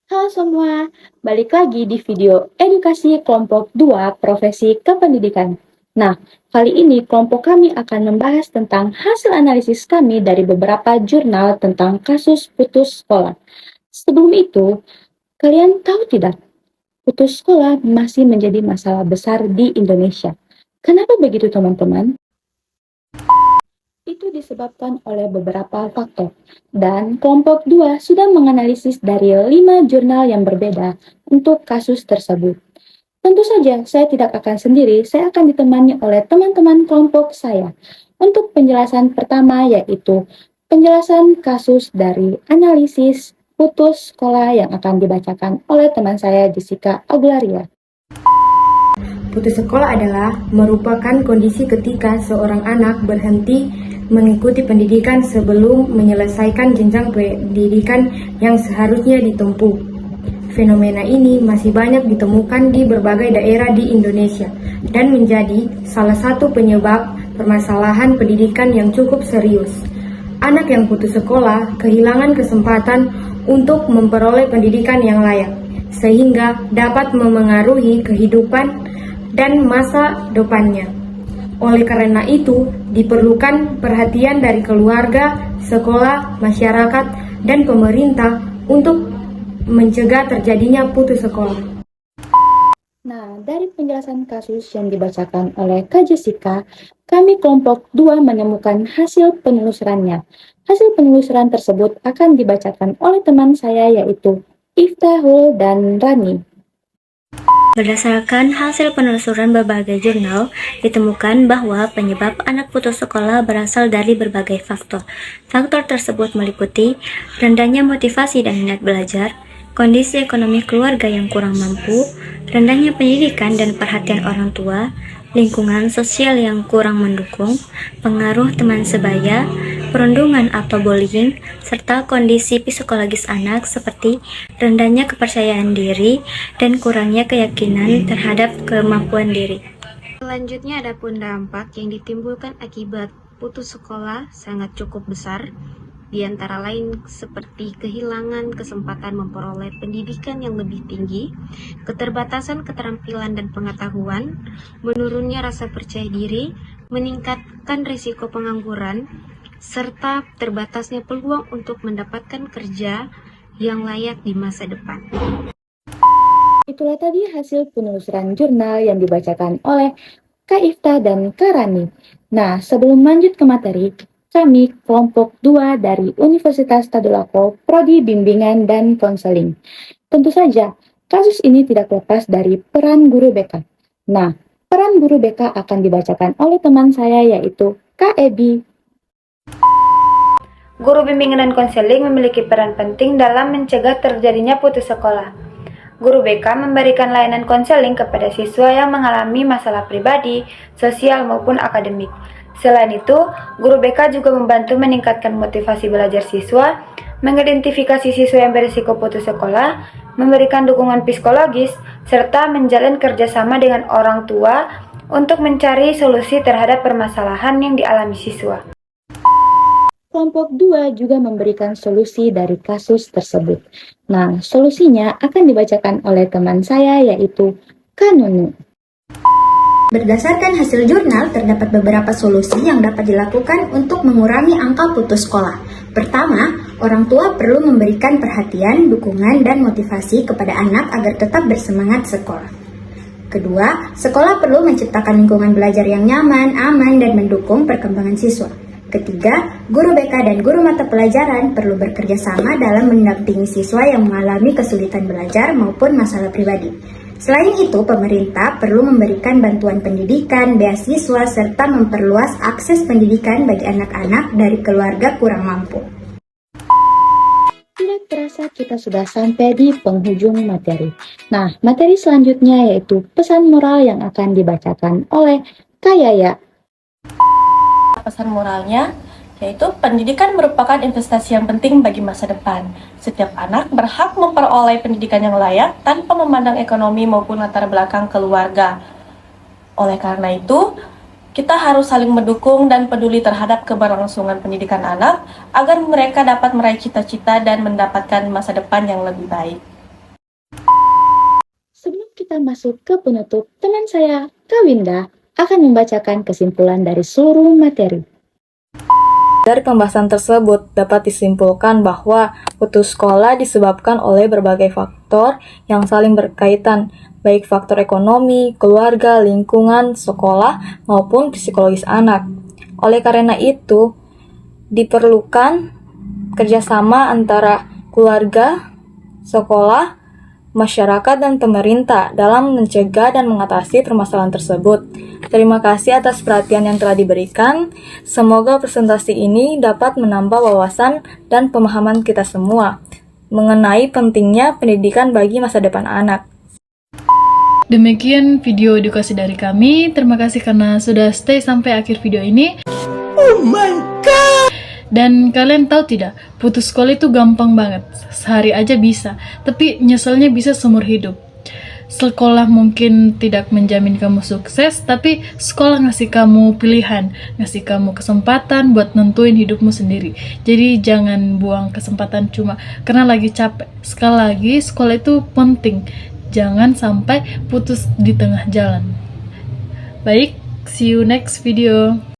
Halo semua, balik lagi di video edukasi kelompok 2 profesi kependidikan. Nah, kali ini kelompok kami akan membahas tentang hasil analisis kami dari beberapa jurnal tentang kasus putus sekolah. Sebelum itu, kalian tahu tidak, putus sekolah masih menjadi masalah besar di Indonesia. Kenapa begitu teman-teman? Itu disebabkan oleh beberapa faktor, dan kelompok 2 sudah menganalisis dari 5 jurnal yang berbeda untuk kasus tersebut. Tentu saja, saya tidak akan sendiri, saya akan ditemani oleh teman-teman kelompok saya. Untuk penjelasan pertama yaitu penjelasan kasus dari analisis putus sekolah yang akan dibacakan oleh teman saya Jessica Agularia. Putus sekolah adalah merupakan kondisi ketika seorang anak berhenti mengikuti pendidikan sebelum menyelesaikan jenjang pendidikan yang seharusnya ditempuh. Fenomena ini masih banyak ditemukan di berbagai daerah di Indonesia dan menjadi salah satu penyebab permasalahan pendidikan yang cukup serius. Anak yang putus sekolah kehilangan kesempatan untuk memperoleh pendidikan yang layak, sehingga dapat memengaruhi kehidupan dan masa depannya. Oleh karena itu, diperlukan perhatian dari keluarga, sekolah, masyarakat, dan pemerintah untuk mencegah terjadinya putus sekolah. Nah, dari penjelasan kasus yang dibacakan oleh Kak Jessica, kami kelompok 2 menemukan hasil penelusurannya. Hasil penelusuran tersebut akan dibacakan oleh teman saya yaitu Iftahul dan Rani. Berdasarkan hasil penelusuran berbagai jurnal, ditemukan bahwa penyebab anak putus sekolah berasal dari berbagai faktor. Faktor tersebut meliputi rendahnya motivasi dan minat belajar, kondisi ekonomi keluarga yang kurang mampu, rendahnya pendidikan dan perhatian orang tua, lingkungan sosial yang kurang mendukung, pengaruh teman sebaya, perundungan atau bullying, serta kondisi psikologis anak seperti rendahnya kepercayaan diri dan kurangnya keyakinan terhadap kemampuan diri. Selanjutnya ada pun dampak yang ditimbulkan akibat putus sekolah sangat cukup besar, di antara lain seperti kehilangan kesempatan memperoleh pendidikan yang lebih tinggi, keterbatasan keterampilan dan pengetahuan, menurunnya rasa percaya diri, meningkatkan risiko pengangguran, serta terbatasnya peluang untuk mendapatkan kerja yang layak di masa depan. Itulah tadi hasil penelusuran jurnal yang dibacakan oleh Kak Ifta dan Kak Rani. Nah, sebelum lanjut ke materi, kami kelompok 2 dari Universitas Tadulako, Prodi Bimbingan dan Konseling. Tentu saja, kasus ini tidak lepas dari peran guru BK. Nah, peran guru BK akan dibacakan oleh teman saya yaitu Kak Ebi. Guru bimbingan dan konseling memiliki peran penting dalam mencegah terjadinya putus sekolah. Guru BK memberikan layanan konseling kepada siswa yang mengalami masalah pribadi, sosial maupun akademik. Selain itu, guru BK juga membantu meningkatkan motivasi belajar siswa, mengidentifikasi siswa yang berisiko putus sekolah, memberikan dukungan psikologis, serta menjalin kerjasama dengan orang tua untuk mencari solusi terhadap permasalahan yang dialami siswa. Kelompok 2 juga memberikan solusi dari kasus tersebut. Nah, solusinya akan dibacakan oleh teman saya yaitu Kak Nunu. Berdasarkan hasil jurnal, terdapat beberapa solusi yang dapat dilakukan untuk mengurangi angka putus sekolah. Pertama, orang tua perlu memberikan perhatian, dukungan, dan motivasi kepada anak agar tetap bersemangat sekolah. Kedua, sekolah perlu menciptakan lingkungan belajar yang nyaman, aman, dan mendukung perkembangan siswa. Ketiga, guru BK dan guru mata pelajaran perlu bekerja sama dalam mendampingi siswa yang mengalami kesulitan belajar maupun masalah pribadi. Selain itu, pemerintah perlu memberikan bantuan pendidikan, beasiswa, serta memperluas akses pendidikan bagi anak-anak dari keluarga kurang mampu. Tidak terasa kita sudah sampai di penghujung materi. Nah, materi selanjutnya yaitu pesan moral yang akan dibacakan oleh Kak Yaya. Pesan moralnya yaitu pendidikan merupakan investasi yang penting bagi masa depan. Setiap anak berhak memperoleh pendidikan yang layak tanpa memandang ekonomi maupun latar belakang keluarga. Oleh karena itu, kita harus saling mendukung dan peduli terhadap keberlangsungan pendidikan anak agar mereka dapat meraih cita-cita dan mendapatkan masa depan yang lebih baik. kita masuk ke penutup, teman saya, Kawinda, akan membacakan kesimpulan dari seluruh materi. Dari pembahasan tersebut dapat disimpulkan bahwa putus sekolah disebabkan oleh berbagai faktor yang saling berkaitan, baik faktor ekonomi, keluarga, lingkungan, sekolah, maupun psikologis anak. Oleh karena itu, diperlukan kerjasama antara keluarga, sekolah, masyarakat, dan pemerintah dalam mencegah dan mengatasi permasalahan tersebut. Terima kasih atas perhatian yang telah diberikan. Semoga presentasi ini dapat menambah wawasan dan pemahaman kita semua mengenai pentingnya pendidikan bagi masa depan anak. Demikian video edukasi dari kami. Terima kasih karena sudah stay sampai akhir video ini. Oh my god! Dan kalian tahu tidak, putus sekolah itu gampang banget. Sehari aja bisa, tapi nyeselnya bisa seumur hidup. Sekolah mungkin tidak menjamin kamu sukses, tapi sekolah ngasih kamu pilihan, ngasih kamu kesempatan buat nentuin hidupmu sendiri. Jadi jangan buang kesempatan cuma karena lagi capek. Sekali lagi, sekolah itu penting. Jangan sampai putus di tengah jalan. Baik, see you next video.